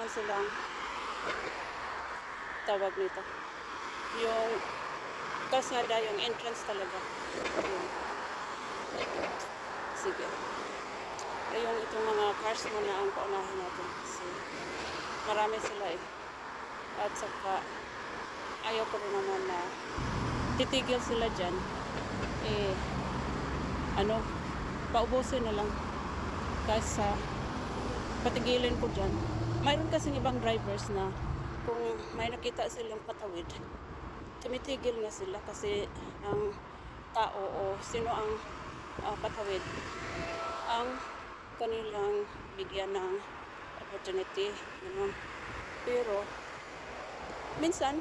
meron silang tawag nito. Yung kalsada, yung entrance talaga. Yun. Sige. Yung itong mga cars muna ang paunahin natin kasi marami sila eh. At saka ayaw ko rin naman na titigil sila dyan. Eh, paubusin na lang. Kaysa patigilin ko dyan. Mayroon kasing ibang drivers na kung may nakita silang patawid, tumitigil nga sila kasi ang tao o sino ang patawid ang kanilang bigyan ng opportunity. Pero minsan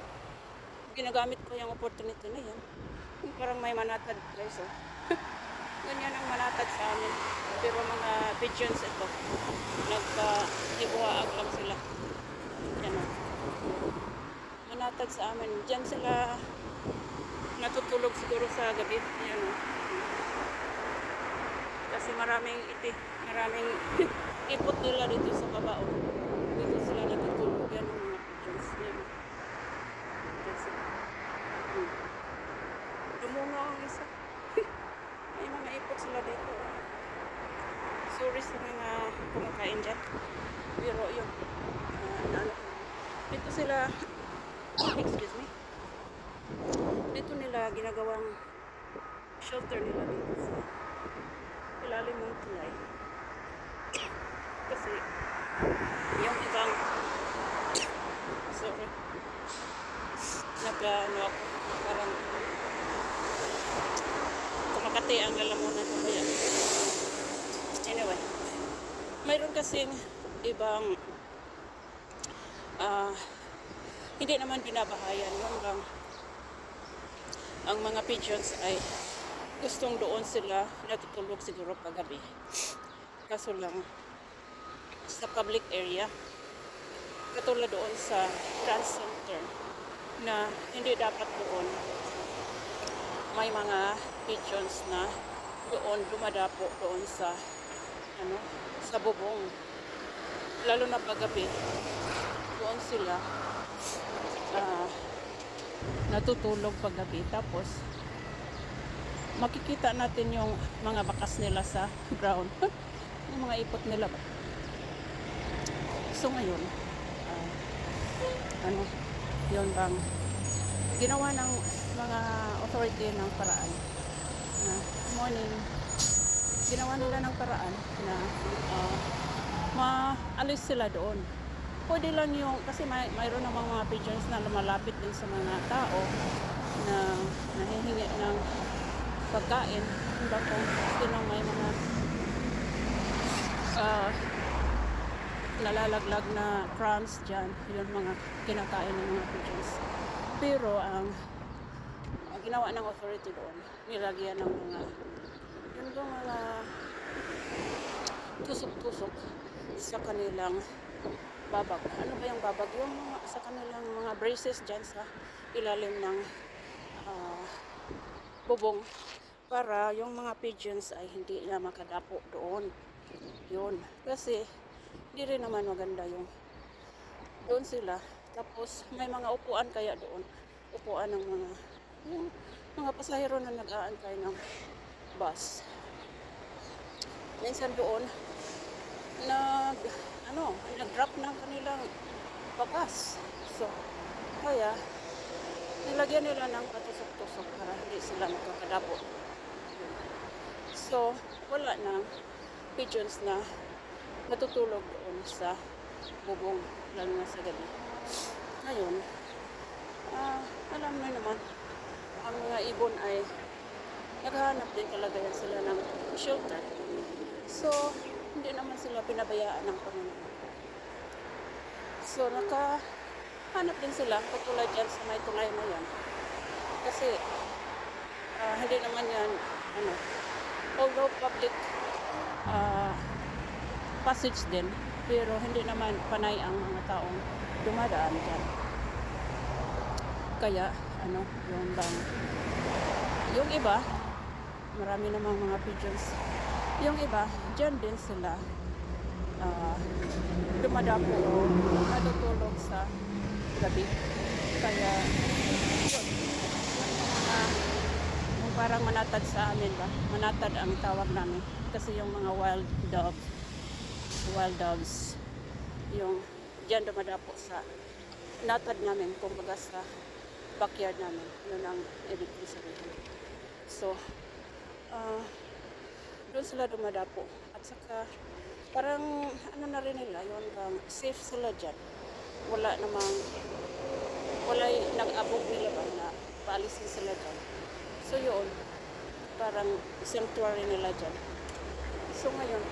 ginagamit ko yung opportunity na yan. Parang may manatad guys oh. Ganyan ang manatad sa amin. Pero mga pigeons ito, nagka-ibuhaag lang sila. Yan o. Manatag sa amin. Diyan sila natutulog siguro sa gabi. Yan o. Kasi maraming ipot nila dito sa baba o. Dito sila natutulog. Yan ang mga pigeons. Yan o. Diyan sila. Dumunga ang isa. May mga ipot sila dito. Sorry sa mga kumakain dyan. Pero yun. Dito sila, excuse me. Dito nila ginagawang shelter nila dito sa ilalim ng tulay. Kasi yung ibang sorry. Ako parang kumakati ang lalamunan ko kaya. Anyway, mayroon kasing ibang hindi naman binabahayan yung lang ang mga pigeons ay gustong doon sila natutulog siguro paggabi. Kaso lang sa public area katulad doon sa Trans Center na hindi dapat doon may mga pigeons na doon dumadapo doon sa sa bubong, lalo na paggabi doon sila natutulog paggabi. Tapos makikita natin yung mga bakas nila sa ground yung mga ipot nila ba. So ngayon yun bang ginawa ng mga authority ng paraan na morning ginawa nila ng paraan na maalis sila doon. Pwede lang yung, kasi mayroon namang mga pigeons na lumalapit din sa mga tao na nahihingi ng pagkain. Diba kung sino may mga nalalaglag na crumbs dyan, yun mga kinakain ng mga pigeons. Pero ang ginawa ng authority doon, nilagyan ng mga mga tusok-tusok sa kanilang babag. Ano ba yung babag? Yung sa kanilang mga braces dyan sa ilalim ng bubong para yung mga pigeons ay hindi na makadapo doon. Yun. Kasi hindi rin naman maganda yung doon sila. Tapos may mga upuan kaya doon. Upuan ng mga pasahero na nag-aantay ng bus. Minsan doon nag-drop ng kanilang bagas. So, kaya nilagyan nila ng patusok-tusok para hindi sila makakadapo. So, wala na pigeons na natutulog doon sa bubong, lalo na sa gabi. Ngayon, alam mo naman, ang mga ibon ay naghahanap din talaga yan sila ng shelter. So, hindi naman sila pinabayaan ng Panginoon. So, nakahanap din sila katulad yan sa may tulay na yan. Kasi, hindi naman yan, although public passage din, pero hindi naman panay ang mga taong dumadaan dyan. Kaya, yung iba, marami namang mga pigeons. Yung iba, dyan din sila ah, dumadapo o natutulog sa gabi. Kaya, yun, ah, yung parang manatad sa amin ba? Manatad ang tawag namin. Kasi yung mga wild dogs, yung dyan dumadapo sa natad namin, kumbaga sa backyard namin. Yun ang ibig ko sabihin. So, ah, doon sila dumadapo. At saka, parang ano na rin nila, yun bang safe sila dyan. Wala nag-abog nila ba na paalisin sila dyan. So yun, parang sanctuary nila dyan. So ngayon,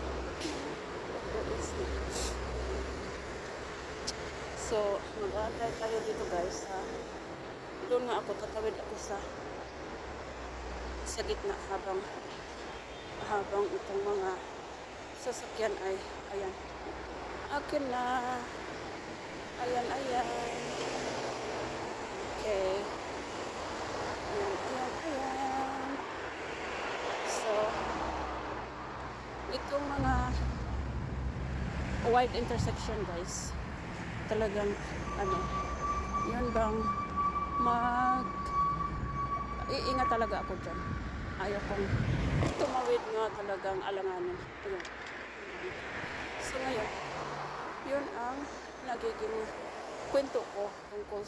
so mag-aantay tayo dito guys. Doon nga ako, tatawid ako sa gitna habang itong mga sasakyan ay ayan. Akin na. Ayan. Okay. Ayan. So, itong mga wide intersection guys, talagang yun bang iingat talaga ako dyan. Ayaw kong tumawid nga talagang alanganin. Ayun. So ngayon, yun ang nagiging kwento ko tungkol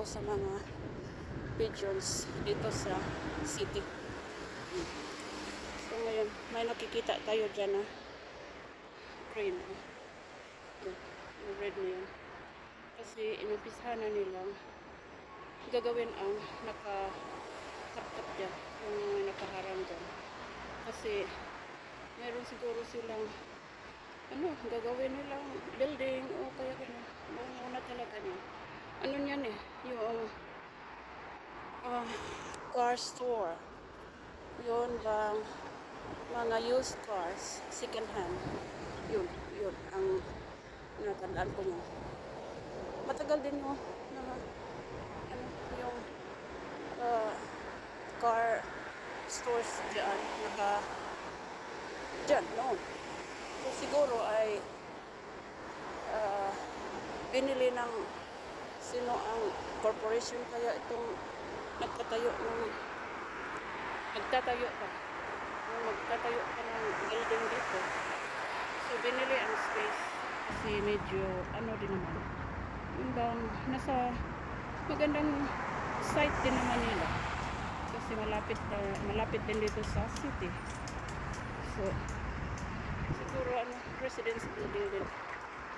sa mga pigeons dito sa city. So ngayon, may nakikita tayo dyan na crane. Yung red na yun. Kasi inumpisahan na nilang gagawin ang nakatap dyan, yung nakaharang dyan. Kasi meron siguro silang gagawin nilang building o kaya gano'n. Muna talaga niya. Ano niyan yung car store. Yun bang mga used cars, second hand. Yun ang natandaan ko niya. Matagal din yung yung car stores dyan noon. So siguro ay binili ng sino ang corporation kaya itong magtatayo pa ng building dito. So binili ang space kasi medyo din naman. Yung bang nasa magandang site din naman nila. Kasi malapit din dito sa city. So siguro residence building din.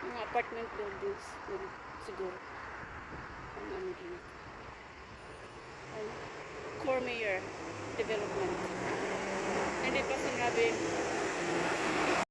Mga apartment buildings din siguro. Ang din. Cormier Development.